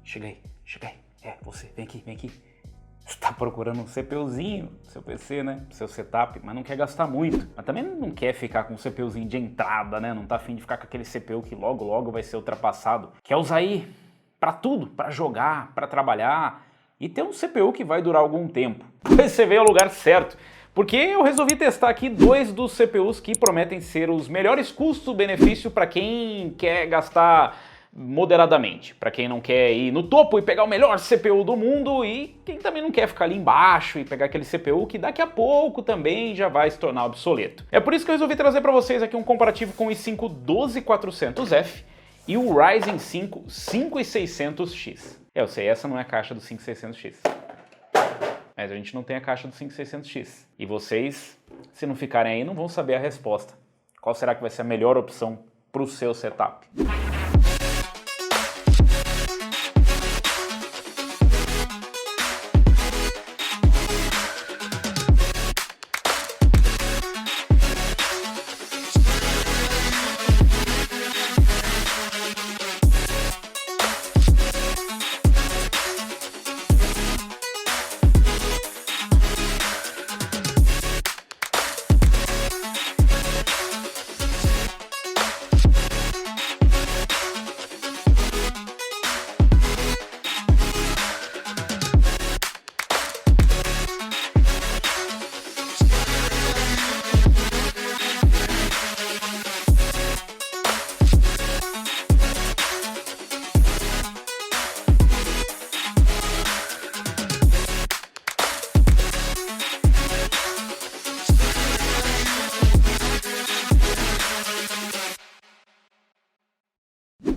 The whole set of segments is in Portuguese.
Chega aí. É, você, vem aqui. Você tá procurando um CPUzinho pro seu PC, né? Pro seu setup, mas não quer gastar muito. Mas também não quer ficar com um CPUzinho de entrada, né? Não tá afim de ficar com aquele CPU que logo vai ser ultrapassado. Quer usar aí pra tudo, pra jogar, pra trabalhar e ter um CPU que vai durar algum tempo. Você veio ao lugar certo, porque eu resolvi testar aqui dois dos CPUs que prometem ser os melhores custo-benefício para quem quer gastar moderadamente, para quem não quer ir no topo e pegar o melhor CPU do mundo e quem também não quer ficar ali embaixo e pegar aquele CPU que daqui a pouco também já vai se tornar obsoleto. É por isso que eu resolvi trazer para vocês aqui um comparativo com o i5 12400F e o Ryzen 5 5600X. Eu sei, essa não é a caixa do 5600X. Mas a gente não tem a caixa do 5600X. E vocês, se não ficarem aí, não vão saber a resposta. Qual será que vai ser a melhor opção para o seu setup?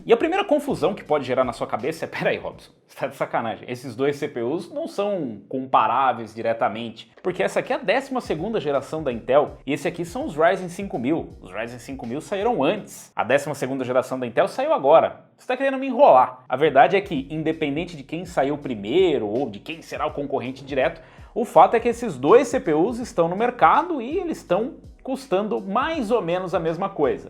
E a primeira confusão que pode gerar na sua cabeça é, peraí, Robson, você tá de sacanagem, esses dois CPUs não são comparáveis diretamente, porque essa aqui é a 12ª geração da Intel e esse aqui são os Ryzen 5000. Os Ryzen 5000 saíram antes, a 12ª geração da Intel saiu agora. Você tá querendo me enrolar. A verdade é que, independente de quem saiu primeiro ou de quem será o concorrente direto, o fato é que esses dois CPUs estão no mercado e eles estão custando mais ou menos a mesma coisa.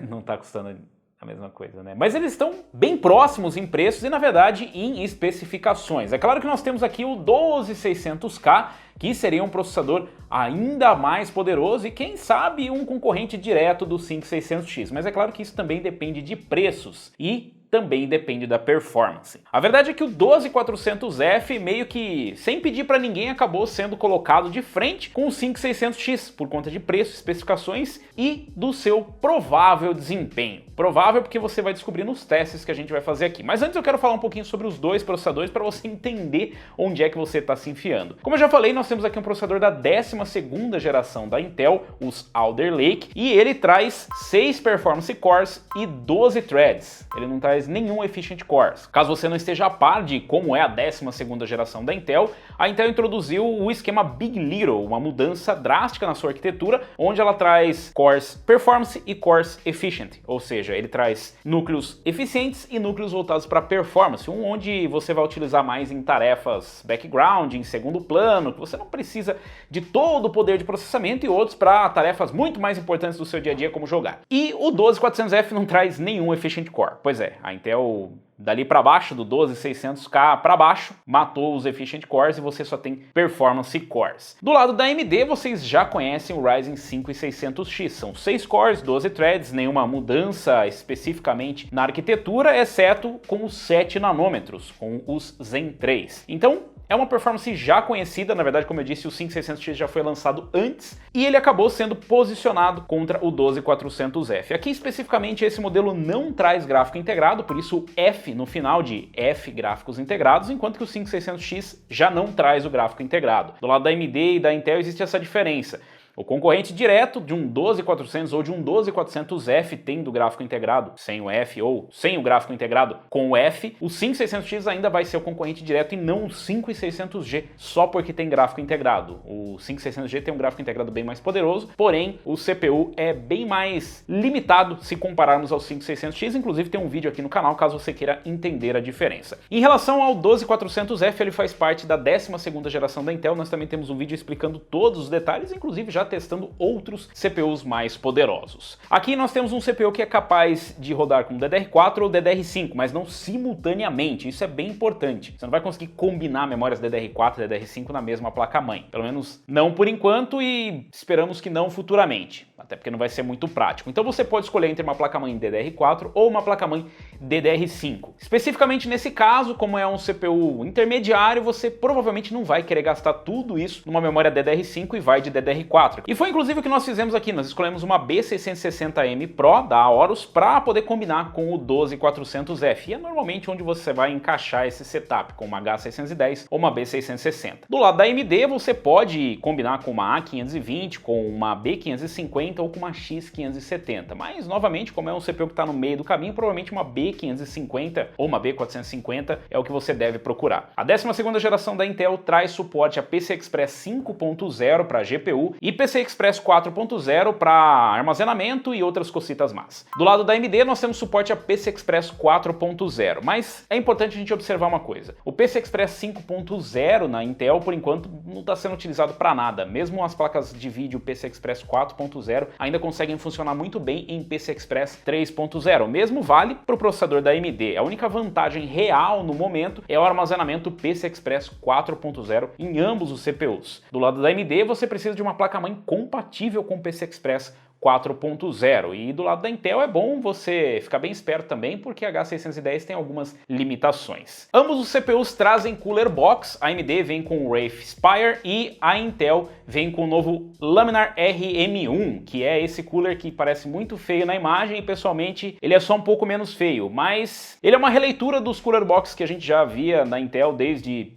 Não tá custando a mesma coisa, né? Mas eles estão bem próximos em preços e, na verdade, em especificações. É claro que nós temos aqui o 12600K, que seria um processador ainda mais poderoso e, quem sabe, um concorrente direto do 5600X. Mas é claro que isso também depende de preços e também depende da performance. A verdade é que o 12400F meio que, sem pedir para ninguém, acabou sendo colocado de frente com o 5600X por conta de preço, especificações e do seu provável desempenho. Provável porque você vai descobrir nos testes que a gente vai fazer aqui. Mas antes eu quero falar um pouquinho sobre os dois processadores para você entender onde é que você está se enfiando. Como eu já falei, nós temos aqui um processador da 12ª geração da Intel, os Alder Lake, e ele traz 6 Performance Cores e 12 threads. Ele não traz nenhum Efficient Cores. Caso você não esteja a par de como é a 12ª geração da Intel, a Intel introduziu o esquema Big Little, uma mudança drástica na sua arquitetura, onde ela traz Cores Performance e Cores Efficient, ou seja, ele traz núcleos eficientes e núcleos voltados para performance, um onde você vai utilizar mais em tarefas background, em segundo plano, que você não precisa de todo o poder de processamento, e outros para tarefas muito mais importantes do seu dia a dia, como jogar. E o 12400F não traz nenhum Efficient Core. Pois é, a Intel dali para baixo, do 12600K para baixo, matou os Efficient Cores e você só tem Performance Cores. Do lado da AMD, vocês já conhecem o Ryzen 5 5600X. São 6 cores, 12 threads, nenhuma mudança especificamente na arquitetura, exceto com os 7 nanômetros, com os Zen 3. Então, é uma performance já conhecida, na verdade, como eu disse, o 5600X já foi lançado antes e ele acabou sendo posicionado contra o 12400F. Aqui especificamente esse modelo não traz gráfico integrado, por isso o F no final de F gráficos integrados, enquanto que o 5600X já não traz o gráfico integrado. Do lado da AMD e da Intel existe essa diferença. O concorrente direto de um 12400 ou de um 12600F tendo gráfico integrado sem o F ou sem o gráfico integrado com o F, o 5600X ainda vai ser o concorrente direto e não o 5600G só porque tem gráfico integrado. O 5600G tem um gráfico integrado bem mais poderoso, porém o CPU é bem mais limitado se compararmos ao 5600X, inclusive tem um vídeo aqui no canal caso você queira entender a diferença. Em relação ao 12400F, ele faz parte da 12ª geração da Intel, nós também temos um vídeo explicando todos os detalhes, inclusive já já testando outros CPUs mais poderosos. Aqui nós temos um CPU que é capaz de rodar com DDR4 ou DDR5, mas não simultaneamente, isso é bem importante. Você não vai conseguir combinar memórias DDR4 e DDR5 na mesma placa-mãe, pelo menos não por enquanto e esperamos que não futuramente, até porque não vai ser muito prático. Então você pode escolher entre uma placa-mãe DDR4 ou uma placa-mãe DDR5. Especificamente nesse caso, como é um CPU intermediário, você provavelmente não vai querer gastar tudo isso numa memória DDR5 e vai de DDR4. E foi inclusive o que nós fizemos aqui, nós escolhemos uma B660M Pro da Aorus para poder combinar com o 12400F. E é normalmente onde você vai encaixar esse setup, com uma H610 ou uma B660. Do lado da AMD, você pode combinar com uma A520, com uma B550 ou com uma X570. Mas, novamente, como é um CPU que está no meio do caminho, provavelmente uma B550 ou uma B450 é o que você deve procurar. A 12ª geração da Intel traz suporte a PCI Express 5.0 para GPU e PCI Express 4.0 para armazenamento e outras cocitas más. Do lado da AMD, nós temos suporte a PCI Express 4.0, mas é importante a gente observar uma coisa. O PCI Express 5.0 na Intel, por enquanto, não está sendo utilizado para nada. Mesmo as placas de vídeo PCI Express 4.0 ainda conseguem funcionar muito bem em PCI Express 3.0. Mesmo vale para o processador da AMD. A única vantagem real no momento é o armazenamento PCI Express 4.0 em ambos os CPUs. Do lado da AMD, você precisa de uma placa-mãe compatível com PCI Express 4.0 e do lado da Intel é bom você ficar bem esperto também porque a H610 tem algumas limitações. Ambos os CPUs trazem Cooler Box, a AMD vem com o Wraith Spire e a Intel vem com o novo Laminar RM1, que é esse cooler que parece muito feio na imagem e pessoalmente ele é só um pouco menos feio, mas ele é uma releitura dos Cooler Box que a gente já via na Intel desde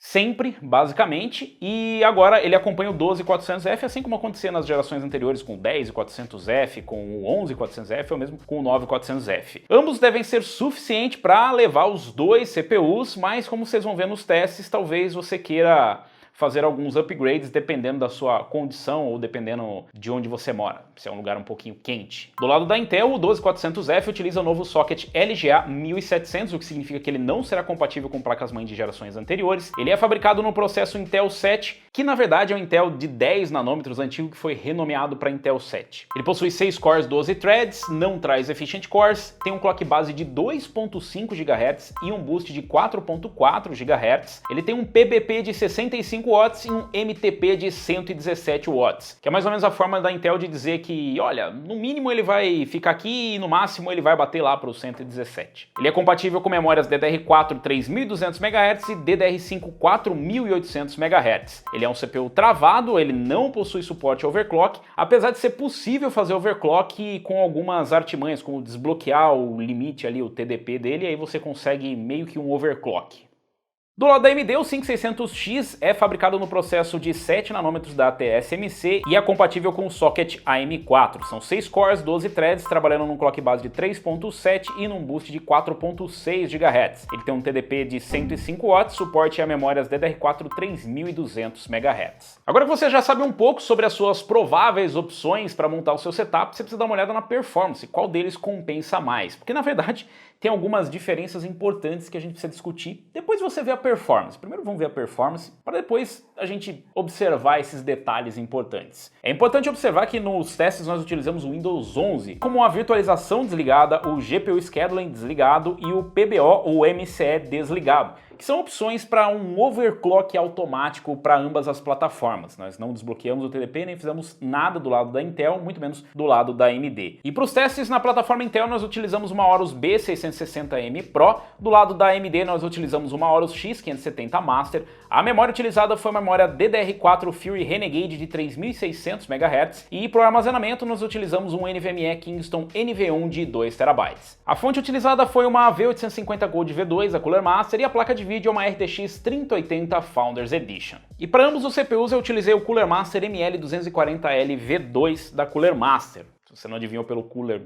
sempre, basicamente, e agora ele acompanha o 12400F, assim como acontecia nas gerações anteriores com o 10400F, com o 11400F ou mesmo com o 9400F. Ambos devem ser suficientes para levar os dois CPUs, mas como vocês vão ver nos testes, talvez você queira fazer alguns upgrades dependendo da sua condição ou dependendo de onde você mora, se é um lugar um pouquinho quente. Do lado da Intel, o 12400F utiliza o novo socket LGA 1700, o que significa que ele não será compatível com placas-mãe de gerações anteriores. Ele é fabricado no processo Intel 7, que na verdade é um Intel de 10 nanômetros antigo que foi renomeado para Intel 7. Ele possui 6 cores, 12 threads, não traz efficient cores, tem um clock base de 2.5 GHz e um boost de 4.4 GHz. Ele tem um PBP de 65 watts e um MTP de 117 watts, que é mais ou menos a forma da Intel de dizer que, olha, no mínimo ele vai ficar aqui e no máximo ele vai bater lá para os 117. Ele é compatível com memórias DDR4 3200 MHz e DDR5 4800 MHz. Ele é um CPU travado, ele não possui suporte a overclock, apesar de ser possível fazer overclock com algumas artimanhas, como desbloquear o limite ali, o TDP dele, e aí você consegue meio que um overclock. Do lado da AMD, o 5600X é fabricado no processo de 7 nanômetros da TSMC e é compatível com o socket AM4. São 6 cores, 12 threads, trabalhando num clock base de 3.7 e num boost de 4.6 GHz. Ele tem um TDP de 105 watts, suporte a memórias DDR4 3200 MHz. Agora que você já sabe um pouco sobre as suas prováveis opções para montar o seu setup, você precisa dar uma olhada na performance, qual deles compensa mais, porque na verdade tem algumas diferenças importantes que a gente precisa discutir. Depois você vê a performance. Primeiro vamos ver a performance, para depois a gente observar esses detalhes importantes. É importante observar que nos testes nós utilizamos o Windows 11 como a virtualização desligada, o GPU Scheduling desligado e o PBO ou MCE desligado, que são opções para um overclock automático para ambas as plataformas. Nós não desbloqueamos o TDP, nem fizemos nada do lado da Intel, muito menos do lado da AMD. E para os testes na plataforma Intel nós utilizamos uma Aorus B660M Pro, do lado da AMD nós utilizamos uma Aorus X570 Master. A memória utilizada foi uma memória DDR4 Fury Renegade de 3600 MHz e para o armazenamento nós utilizamos um NVMe Kingston NV1 de 2 TB. A fonte utilizada foi uma V850 Gold V2 da Cooler Master e a placa de vídeo é uma RTX 3080 Founders Edition. E para ambos os CPUs eu utilizei o Cooler Master ML240L V2 da Cooler Master. Se você não adivinhou pelo cooler,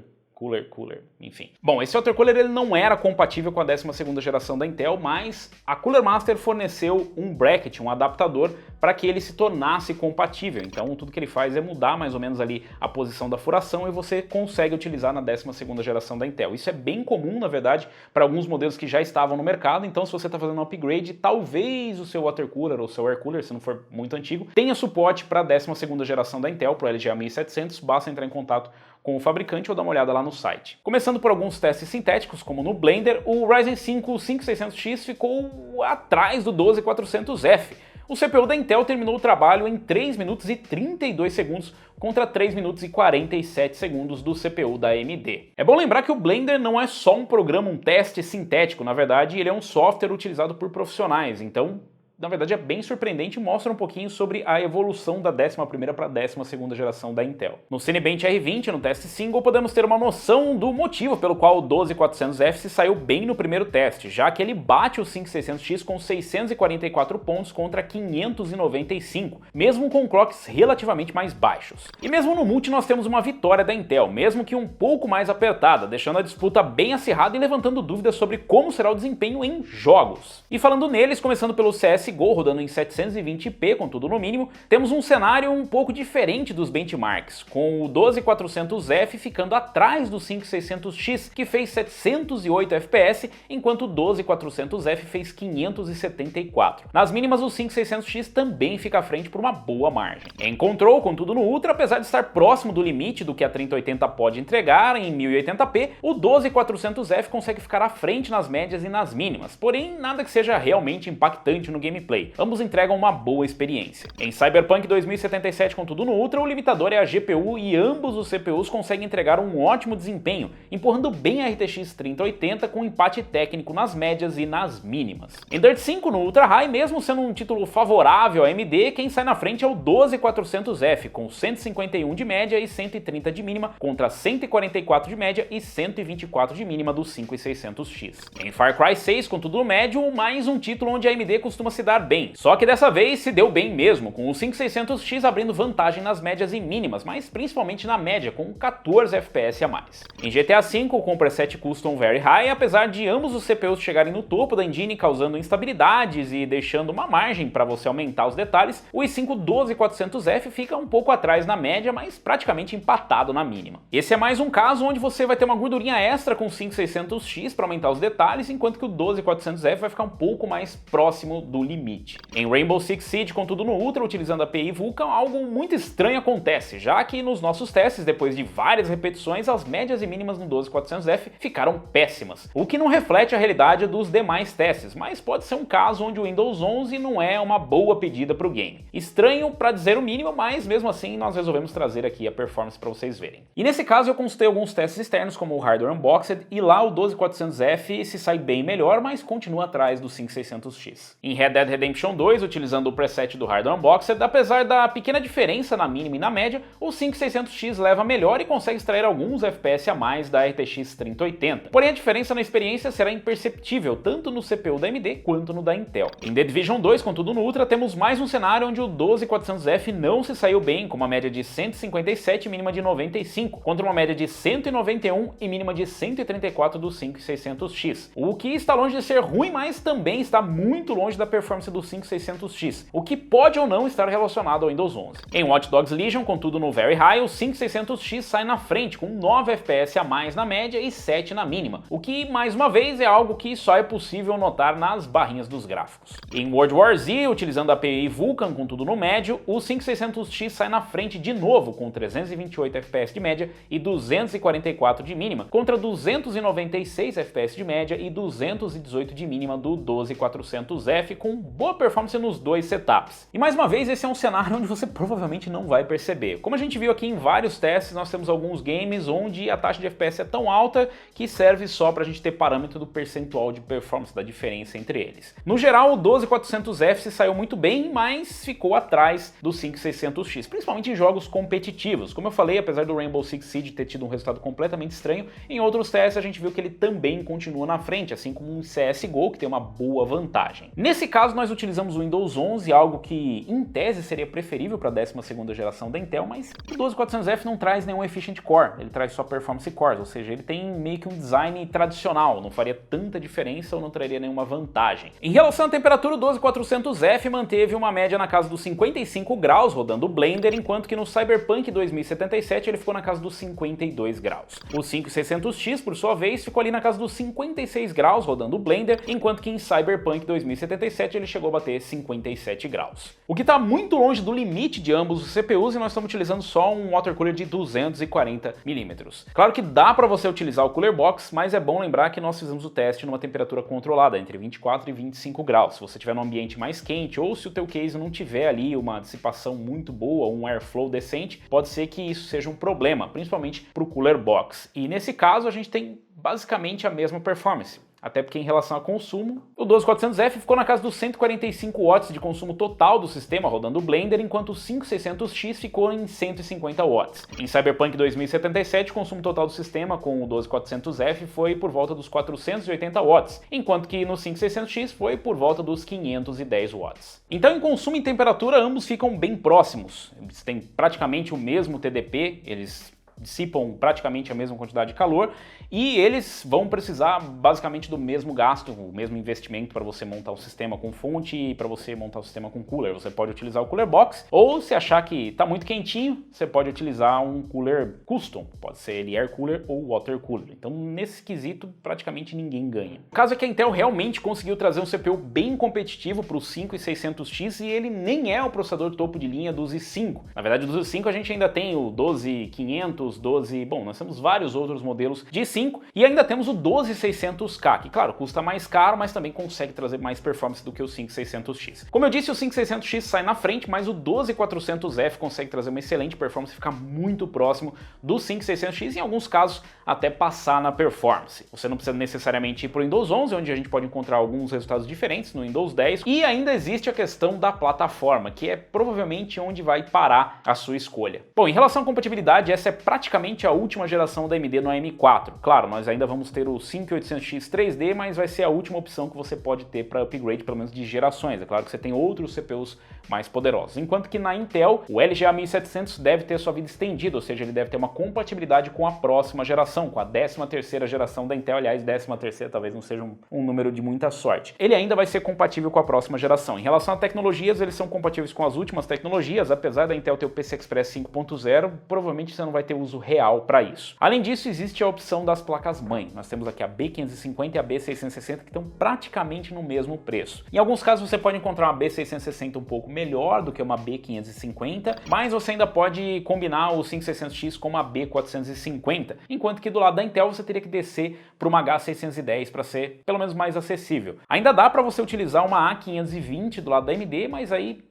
enfim. Bom, esse water cooler ele não era compatível com a 12ª geração da Intel, mas a Cooler Master forneceu um bracket, um adaptador, para que ele se tornasse compatível. Então tudo que ele faz é mudar mais ou menos ali a posição da furação e você consegue utilizar na 12ª geração da Intel. Isso é bem comum, na verdade, para alguns modelos que já estavam no mercado, então se você está fazendo um upgrade, talvez o seu water cooler ou seu air cooler, se não for muito antigo, tenha suporte para a 12ª geração da Intel, para o LGA 1700, basta entrar em contato com o fabricante ou dar uma olhada lá no site. Começando por alguns testes sintéticos, como no Blender, o Ryzen 5 5600X ficou atrás do 12400F. O CPU da Intel terminou o trabalho em 3 minutos e 32 segundos contra 3 minutos e 47 segundos do CPU da AMD. É bom lembrar que o Blender não é só um programa, um teste sintético, na verdade ele é um software utilizado por profissionais, então na verdade é bem surpreendente e mostra um pouquinho sobre a evolução da 11ª para a 12ª geração da Intel. No Cinebench R20, no teste single, podemos ter uma noção do motivo pelo qual o 12400F se saiu bem no primeiro teste, já que ele bate o 5600X com 644 pontos contra 595, mesmo com clocks relativamente mais baixos. E mesmo no multi nós temos uma vitória da Intel, mesmo que um pouco mais apertada, deixando a disputa bem acirrada e levantando dúvidas sobre como será o desempenho em jogos. E falando neles, começando pelo CSGO, rodando em 720p, com tudo no mínimo, temos um cenário um pouco diferente dos benchmarks, com o 12400F ficando atrás do 5600X, que fez 708 FPS, enquanto o 12400F fez 574. Nas mínimas, o 5600X também fica à frente por uma boa margem. Em Control, com tudo no Ultra, apesar de estar próximo do limite do que a 3080 pode entregar em 1080p, o 12400F consegue ficar à frente nas médias e nas mínimas, porém nada que seja realmente impactante no gameplay. Ambos entregam uma boa experiência. Em Cyberpunk 2077 com tudo no Ultra, o limitador é a GPU e ambos os CPUs conseguem entregar um ótimo desempenho, empurrando bem a RTX 3080 com empate técnico nas médias e nas mínimas. Em Dirt 5 no Ultra High, mesmo sendo um título favorável à AMD, quem sai na frente é o 12400F, com 151 de média e 130 de mínima, contra 144 de média e 124 de mínima do 5600X. Em Far Cry 6 com tudo no médio, mais um título onde a AMD costuma se dar bem, só que dessa vez se deu bem mesmo, com o 5600X abrindo vantagem nas médias e mínimas, mas principalmente na média, com 14 FPS a mais. Em GTA V, com preset custom very high, apesar de ambos os CPUs chegarem no topo da engine, causando instabilidades e deixando uma margem para você aumentar os detalhes, o i5 12400F fica um pouco atrás na média, mas praticamente empatado na mínima. Esse é mais um caso onde você vai ter uma gordurinha extra com o 5600X para aumentar os detalhes, enquanto que o 12400F vai ficar um pouco mais próximo do limite. Em Rainbow Six Siege, com tudo no Ultra, utilizando a API Vulkan, algo muito estranho acontece, já que nos nossos testes, depois de várias repetições, as médias e mínimas no 12400F ficaram péssimas, o que não reflete a realidade dos demais testes, mas pode ser um caso onde o Windows 11 não é uma boa pedida para o game. Estranho para dizer o mínimo, mas mesmo assim nós resolvemos trazer aqui a performance para vocês verem. E nesse caso eu consultei alguns testes externos, como o Hardware Unboxed, e lá o 12400F se sai bem melhor, mas continua atrás do 5600X. Em Red Dead Redemption 2, utilizando o preset do Hardware Unboxed, apesar da pequena diferença na mínima e na média, o 5600X leva melhor e consegue extrair alguns FPS a mais da RTX 3080. Porém, a diferença na experiência será imperceptível, tanto no CPU da AMD quanto no da Intel. Em The Division 2, com tudo no Ultra, temos mais um cenário onde o 12400F não se saiu bem, com uma média de 157 e mínima de 95, contra uma média de 191 e mínima de 134 do 5600X. O que está longe de ser ruim, mas também está muito longe da performance do 5600X, o que pode ou não estar relacionado ao Windows 11. Em Watch Dogs Legion, contudo no Very High, o 5600X sai na frente, com 9 FPS a mais na média e 7 na mínima, o que, mais uma vez, é algo que só é possível notar nas barrinhas dos gráficos. Em World War Z, utilizando a API Vulkan, contudo no médio, o 5600X sai na frente de novo, com 328 FPS de média e 244 de mínima, contra 296 FPS de média e 218 de mínima do 12400F, com boa performance nos dois setups. E mais uma vez, esse é um cenário onde você provavelmente não vai perceber. Como a gente viu aqui em vários testes, nós temos alguns games onde a taxa de FPS é tão alta que serve só para a gente ter parâmetro do percentual de performance, da diferença entre eles. No geral, o 12400F se saiu muito bem, mas ficou atrás do 5600X, principalmente em jogos competitivos. Como eu falei, apesar do Rainbow Six Siege ter tido um resultado completamente estranho, em outros testes a gente viu que ele também continua na frente, assim como um CSGO, que tem uma boa vantagem. Nesse caso, caso nós utilizamos o Windows 11, algo que em tese seria preferível para a 12ª geração da Intel, mas o 12400F não traz nenhum Efficient Core, ele traz só Performance Cores, ou seja, ele tem meio que um design tradicional, não faria tanta diferença ou não traria nenhuma vantagem. Em relação à temperatura, o 12400F manteve uma média na casa dos 55 graus rodando o Blender, enquanto que no Cyberpunk 2077 ele ficou na casa dos 52 graus. O 5600X, por sua vez, ficou ali na casa dos 56 graus rodando o Blender, enquanto que em Cyberpunk 2077 ele chegou a bater 57 graus. O que está muito longe do limite de ambos os CPUs, e nós estamos utilizando só um water cooler de 240 mm. Claro que dá para você utilizar o Cooler Box, mas é bom lembrar que nós fizemos o teste numa temperatura controlada, entre 24 e 25 graus. Se você estiver num ambiente mais quente ou se o teu case não tiver ali uma dissipação muito boa, um airflow decente, pode ser que isso seja um problema, principalmente para o Cooler Box. E nesse caso a gente tem basicamente a mesma performance. Até porque em relação a consumo, o 12400F ficou na casa dos 145 watts de consumo total do sistema rodando o Blender, enquanto o 5600X ficou em 150 watts. Em Cyberpunk 2077, o consumo total do sistema com o 12400F foi por volta dos 480 watts, enquanto que no 5600X foi por volta dos 510 watts. Então em consumo e temperatura ambos ficam bem próximos, eles têm praticamente o mesmo TDP, eles dissipam praticamente a mesma quantidade de calor e eles vão precisar basicamente do mesmo gasto, o mesmo investimento para você montar o sistema com fonte e para você montar o sistema com cooler. Você pode utilizar o Cooler Box ou se achar que está muito quentinho, você pode utilizar um cooler custom, pode ser ele air cooler ou water cooler. Então nesse quesito praticamente ninguém ganha. O caso é que a Intel realmente conseguiu trazer um CPU bem competitivo para o 5600X e ele nem é o processador topo de linha dos i5. Na verdade dos i5 a gente ainda tem o 12500, 12, bom, nós temos vários outros modelos de i5 e ainda temos o 12600K, que claro, custa mais caro, mas também consegue trazer mais performance do que o 5600X. Como eu disse, o 5600X sai na frente, mas o 12400F consegue trazer uma excelente performance, ficar muito próximo do 5600X e em alguns casos até passar na performance. Você não precisa necessariamente ir para o Windows 11, onde a gente pode encontrar alguns resultados diferentes no Windows 10, e ainda existe a questão da plataforma, que é provavelmente onde vai parar a sua escolha. Bom, em relação à compatibilidade, essa é praticamente a última geração da AMD no AM4. Claro, nós ainda vamos ter o 5800X 3D, mas vai ser a última opção que você pode ter para upgrade, pelo menos de gerações. É claro que você tem outros CPUs mais poderosos. Enquanto que na Intel, o LGA 1700 deve ter sua vida estendida, ou seja, ele deve ter uma compatibilidade com a próxima geração, com a 13ª geração da Intel. Aliás, 13ª talvez não seja um número de muita sorte. Ele ainda vai ser compatível com a próxima geração. Em relação a tecnologias, eles são compatíveis com as últimas tecnologias, apesar da Intel ter o PCI Express 5.0, provavelmente você não vai ter uso real para isso. Além disso, existe a opção das placas-mãe. Nós temos aqui a B550 e a B660 que estão praticamente no mesmo preço. Em alguns casos você pode encontrar uma B660 um pouco melhor do que uma B550, mas você ainda pode combinar o 5600X com uma B450, enquanto que do lado da Intel você teria que descer para uma H610 para ser pelo menos mais acessível. Ainda dá para você utilizar uma A520 do lado da AMD, mas aí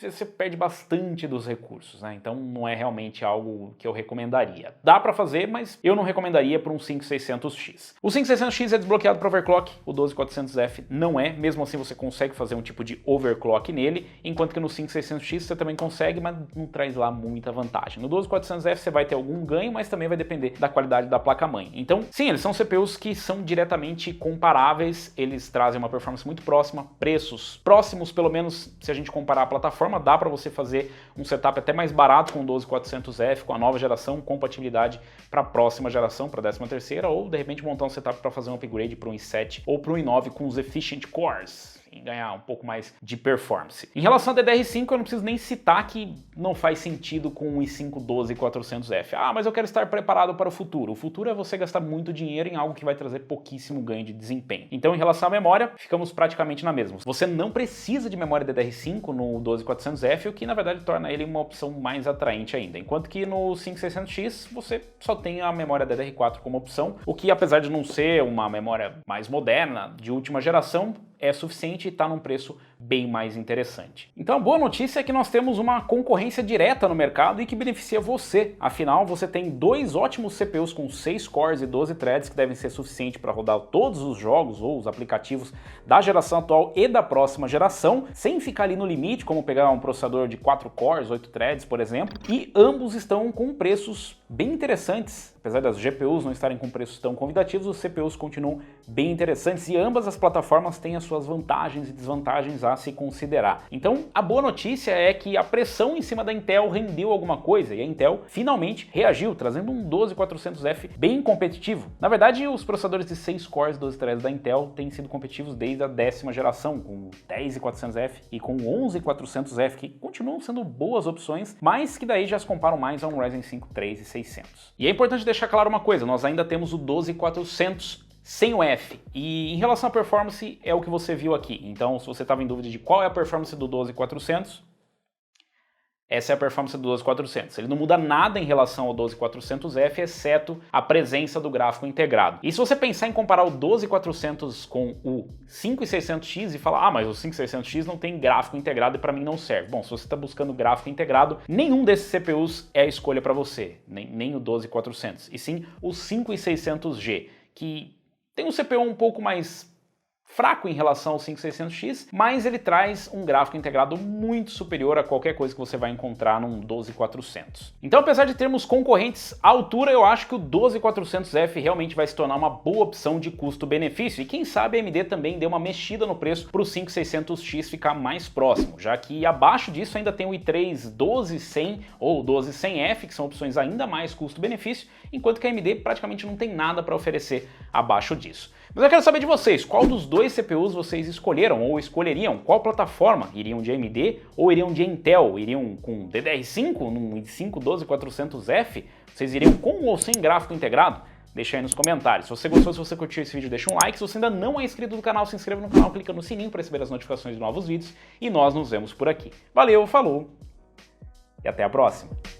você perde bastante dos recursos, né? Então não é realmente algo que eu recomendaria. Dá para fazer, mas eu não recomendaria para um 5600X. O 5600X é desbloqueado para overclock, o 12400F não é, mesmo assim você consegue fazer um tipo de overclock nele, enquanto que no 5600X você também consegue, mas não traz lá muita vantagem. No 12400F você vai ter algum ganho, mas também vai depender da qualidade da placa-mãe. Então, sim, eles são CPUs que são diretamente comparáveis, eles trazem uma performance muito próxima, preços próximos, pelo menos se a gente comparar a plataforma, dá para você fazer um setup até mais barato com o 12400F, com a nova geração, compatibilidade para a próxima geração, para a 13ª, ou de repente montar um setup para fazer um upgrade para um i7 ou para um i9 com os Efficient Cores, e ganhar um pouco mais de performance. Em relação a DDR5, eu não preciso nem citar que não faz sentido com um i5 12400F. Ah, mas eu quero estar preparado para o futuro. O futuro é você gastar muito dinheiro em algo que vai trazer pouquíssimo ganho de desempenho. Então, em relação à memória, ficamos praticamente na mesma. Você não precisa de memória DDR5 no 12400F, o que na verdade torna ele uma opção mais atraente ainda. Enquanto que no 5600X, você só tem a memória DDR4 como opção, o que apesar de não ser uma memória mais moderna, de última geração, é suficiente e está num preço bem mais interessante. Então a boa notícia é que nós temos uma concorrência direta no mercado e que beneficia você. Afinal, você tem dois ótimos CPUs com 6 cores e 12 threads que devem ser suficientes para rodar todos os jogos ou os aplicativos da geração atual e da próxima geração, sem ficar ali no limite, como pegar um processador de 4 cores, 8 threads, por exemplo, e ambos estão com preços bem interessantes. Apesar das GPUs não estarem com preços tão convidativos, os CPUs continuam bem interessantes e ambas as plataformas têm as suas vantagens e desvantagens. a se considerar. Então, a boa notícia é que a pressão em cima da Intel rendeu alguma coisa e a Intel finalmente reagiu, trazendo um 12400F bem competitivo. Na verdade, os processadores de 6 cores 12 threads da Intel têm sido competitivos desde a 10ª geração, com o 10400F e com o 11400F, que continuam sendo boas opções, mas que daí já se comparam mais a um Ryzen 5 3600. E é importante deixar claro uma coisa, nós ainda temos o 12400 sem o F, e em relação à performance é o que você viu aqui. Então, se você estava em dúvida de qual é a performance do 12400, essa é a performance do 12400. Ele não muda nada em relação ao 12400F, exceto a presença do gráfico integrado. E se você pensar em comparar o 12400 com o 5600X e falar, ah, mas o 5600X não tem gráfico integrado e para mim não serve. Bom, se você está buscando gráfico integrado, nenhum desses CPUs é a escolha para você, nem o 12400, e sim o 5600G, que tem um CPU um pouco mais fraco em relação ao 5600X, mas ele traz um gráfico integrado muito superior a qualquer coisa que você vai encontrar num 12400. Então, apesar de termos concorrentes à altura, eu acho que o 12400F realmente vai se tornar uma boa opção de custo-benefício, e quem sabe a AMD também dê uma mexida no preço para o 5600X ficar mais próximo, já que abaixo disso ainda tem o i3 12100 ou 12100F, que são opções ainda mais custo-benefício, enquanto que a AMD praticamente não tem nada para oferecer abaixo disso. Mas eu quero saber de vocês, qual dos dois CPUs vocês escolheram ou escolheriam? Qual plataforma? Iriam de AMD ou iriam de Intel? Iriam com DDR5, num i5 12400F? Vocês iriam com ou sem gráfico integrado? Deixa aí nos comentários. Se você gostou, se você curtiu esse vídeo, deixa um like. Se você ainda não é inscrito no canal, se inscreva no canal, clica no sininho para receber as notificações de novos vídeos. E nós nos vemos por aqui. Valeu, falou e até a próxima!